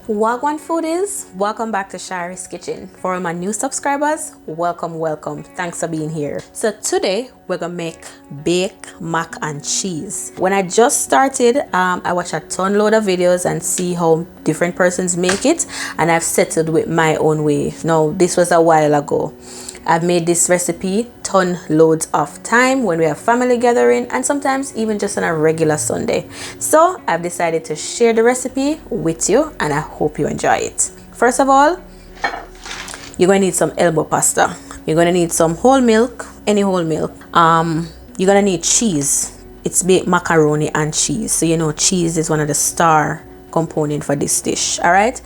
Wagwan foodies, welcome back to Sharey'S kitchen. For all my new subscribers, welcome. Thanks for being here. So today we're gonna make baked mac and cheese. When I just started, I watched a ton load of videos and see how different persons make it, and I've settled with my own way. Now this was a while ago. I've made this recipe ton loads of time when we have family gathering and sometimes even just on a regular Sunday. So I've decided to share the recipe with you and I hope you enjoy it. First of all, you're going to need some elbow pasta. You're going to need some whole milk, any whole milk. You're going to need cheese. It's baked macaroni and cheese. So you know cheese is one of the star component for this dish. All right.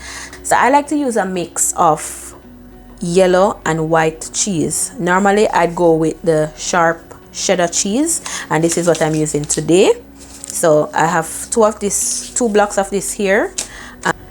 So I like to use a mix of yellow and white cheese. Normally I'd go with the Sharpe cheddar cheese, and this is what I'm using today. So I have two blocks of this here,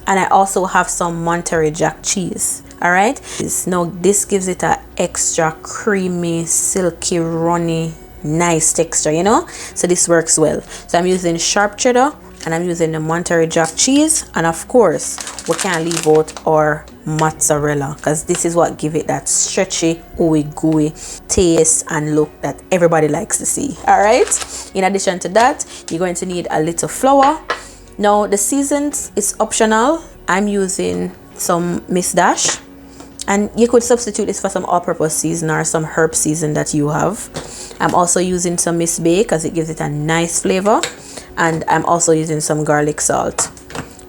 and I also have some Monterey Jack cheese. All right, now this gives it a extra creamy, silky, runny, nice texture, you know, so this works well. So I'm using Sharpe cheddar and I'm using the Monterey Jack cheese, and of course we can't leave out our mozzarella because this is what give it that stretchy, ooey gooey taste and look that everybody likes to see. All right, in addition to that, you're going to need a little flour. Now the seasons is optional. I'm using some Miss Dash, and you could substitute this for some all-purpose season or some herb season that you have. I'm also using some Miss Bay because it gives it a nice flavor, and I'm also using some garlic salt.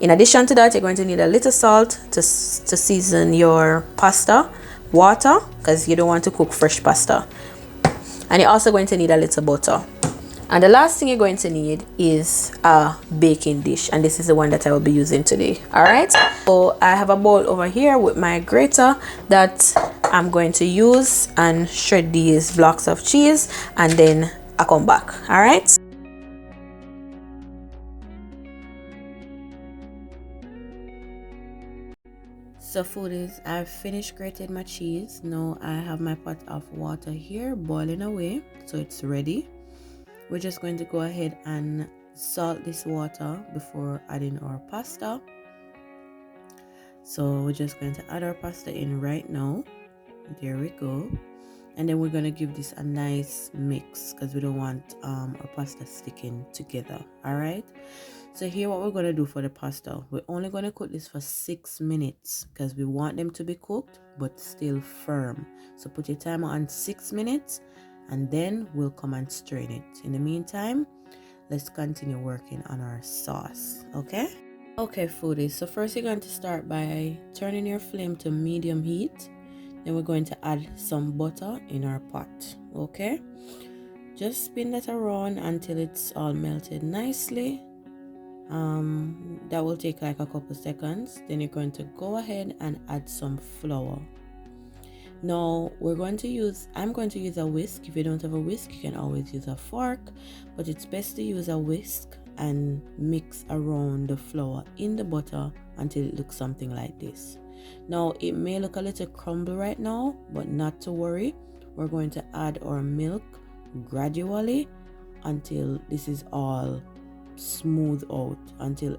In addition to that, you're going to need a little salt to season your pasta, water because you don't want to cook fresh pasta, and you're also going to need a little butter. And the last thing you're going to need is a baking dish, and this is the one that I will be using today. All right, so I have a bowl over here with my grater that I'm going to use and shred these blocks of cheese, and then I come back. All right. So foodies, I've finished grating my cheese. Now I have my pot of water here boiling away, so it's ready. We're just going to go ahead and salt this water before adding our pasta. So we're just going to add our pasta in right now. There we go. And then we're going to give this a nice mix because we don't want our pasta sticking together. All right. So here what we're going to do for the pasta, we're only going to cook this for 6 minutes because we want them to be cooked but still firm. So put your timer on 6 minutes and then we'll come and strain it. In the meantime, let's continue working on our sauce. Okay, foodies, so first you're going to start by turning your flame to medium heat. Then we're going to add some butter in our pot. Okay, just spin that around until it's all melted nicely. That will take like a couple seconds. Then you're going to go ahead and add some flour. Now I'm going to use a whisk. If you don't have a whisk, you can always use a fork, but it's best to use a whisk and mix around the flour in the butter until it looks something like this. Now it may look a little crumble right now, but not to worry. We're going to add our milk gradually until this is all smooth out, until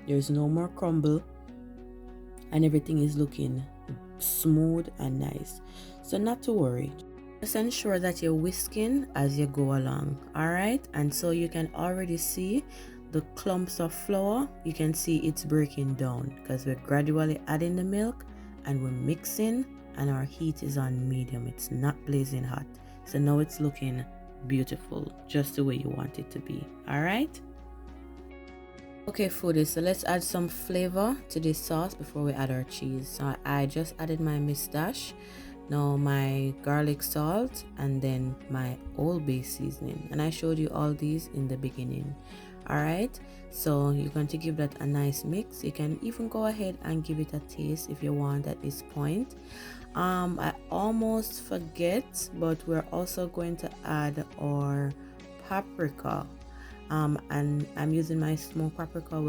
there's no more crumble and everything is looking smooth and nice. So not to worry, just ensure that you're whisking as you go along. All right, and so you can already see the clumps of flour. You can see it's breaking down because we're gradually adding the milk and we're mixing, and our heat is on medium. It's not blazing hot. So now it's looking beautiful, just the way you want it to be. All right. Okay foodies, so let's add some flavor to this sauce before we add our cheese. So I just added my Miss Dash, now my garlic salt, and then my Old Bay seasoning, and I showed you all these in the beginning. All right, so you're going to give that a nice mix. You can even go ahead and give it a taste if you want at this point. I almost forget, but we're also going to add our paprika. And I'm using my smoked paprika,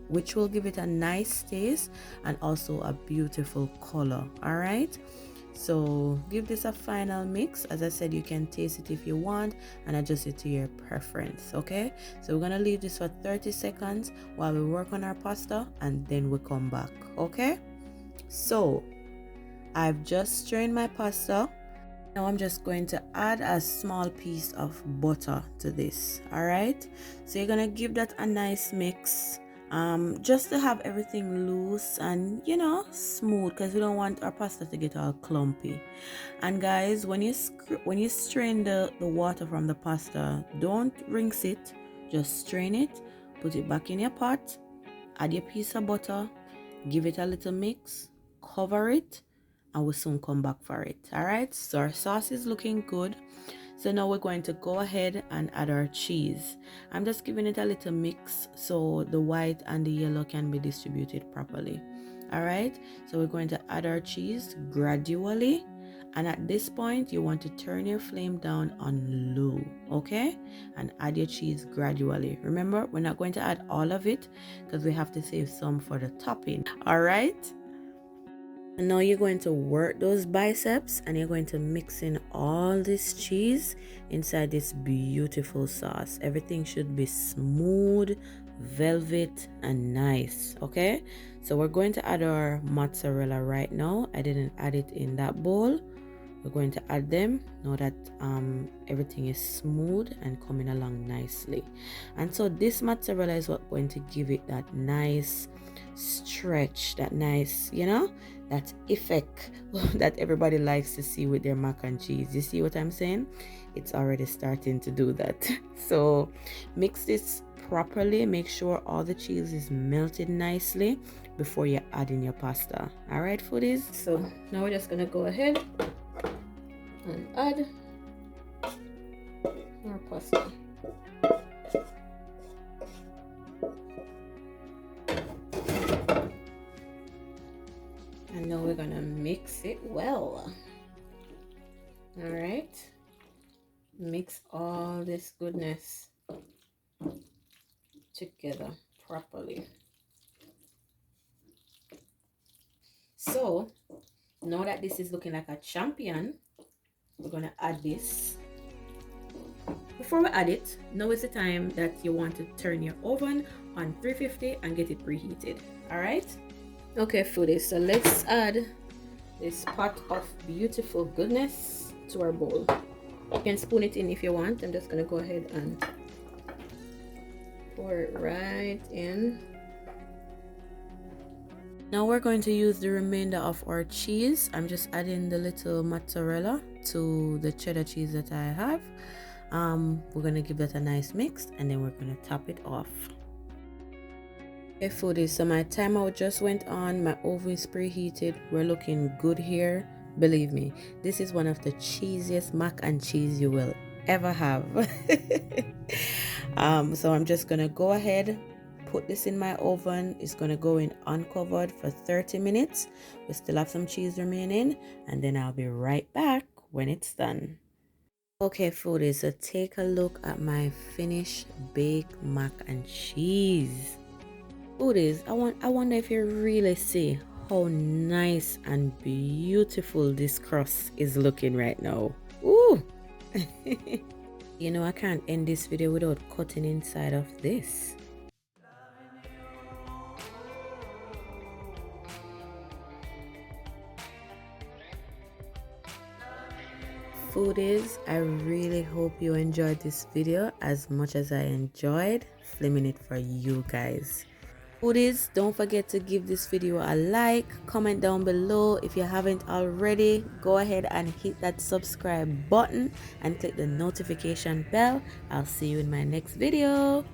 which will give it a nice taste and also a beautiful color. All right, So give this a final mix. As I said, you can taste it if you want and adjust it to your preference. Okay, so we're gonna leave this for 30 seconds while we work on our pasta, and then we come back. Okay, so I've just strained my pasta. Now I'm just going to add a small piece of butter to this. All right, so you're gonna give that a nice mix, just to have everything loose and, you know, smooth, because we don't want our pasta to get all clumpy. And guys, when you strain the water from the pasta, don't rinse it, just strain it, put it back in your pot, add your piece of butter, give it a little mix, cover it, and we'll soon come back for it. All right, so our sauce is looking good. So now we're going to go ahead and add our cheese. I'm just giving it a little mix so the white and the yellow can be distributed properly. All right, so we're going to add our cheese gradually, and at this point you want to turn your flame down on low, okay, and add your cheese gradually. Remember, we're not going to add all of it because we have to save some for the topping. All right, and now you're going to work those biceps, and you're going to mix in all this cheese inside this beautiful sauce. Everything should be smooth, velvet, and nice. Okay, so we're going to add our mozzarella right now. I didn't add it in that bowl. We're going to add them now that everything is smooth and coming along nicely. And so this mozzarella is what going to give it that nice stretch, that nice, you know, that effect that everybody likes to see with their mac and cheese. You see what I'm saying? It's already starting to do that. So mix this properly. Make sure all the cheese is melted nicely before you add in your pasta. All right, foodies, so now we're just gonna go ahead and add our pasta. And now we're gonna mix it well. All right, mix all this goodness together properly. So now that this is looking like a champion, we're gonna add this. Before we add it, now is the time that you want to turn your oven on 350 and get it preheated. All right, okay foodies, so let's add this pot of beautiful goodness to our bowl. You can spoon it in if you want. I'm just gonna go ahead and pour it right in. Now we're going to use the remainder of our cheese. I'm just adding the little mozzarella to the cheddar cheese that I have. We're gonna give that a nice mix, and then we're gonna top it off. Okay foodies, so my timer just went on, my oven is preheated. We're looking good here. Believe me, this is one of the cheesiest mac and cheese you will ever have. So I'm just gonna go ahead, put this in my oven. It's gonna go in uncovered for 30 minutes. We still have some cheese remaining, and then I'll be right back when it's done. Okay foodies, so take a look at my finished baked mac and cheese. Foodies, I wonder if you really see how nice and beautiful this crust is looking right now. Ooh. You know, I can't end this video without cutting inside of this. Foodies, I really hope you enjoyed this video as much as I enjoyed filming it for you guys. Foodies, don't forget to give this video a like, comment down below. If you haven't already, go ahead and hit that subscribe button and click the notification bell. I'll see you in my next video.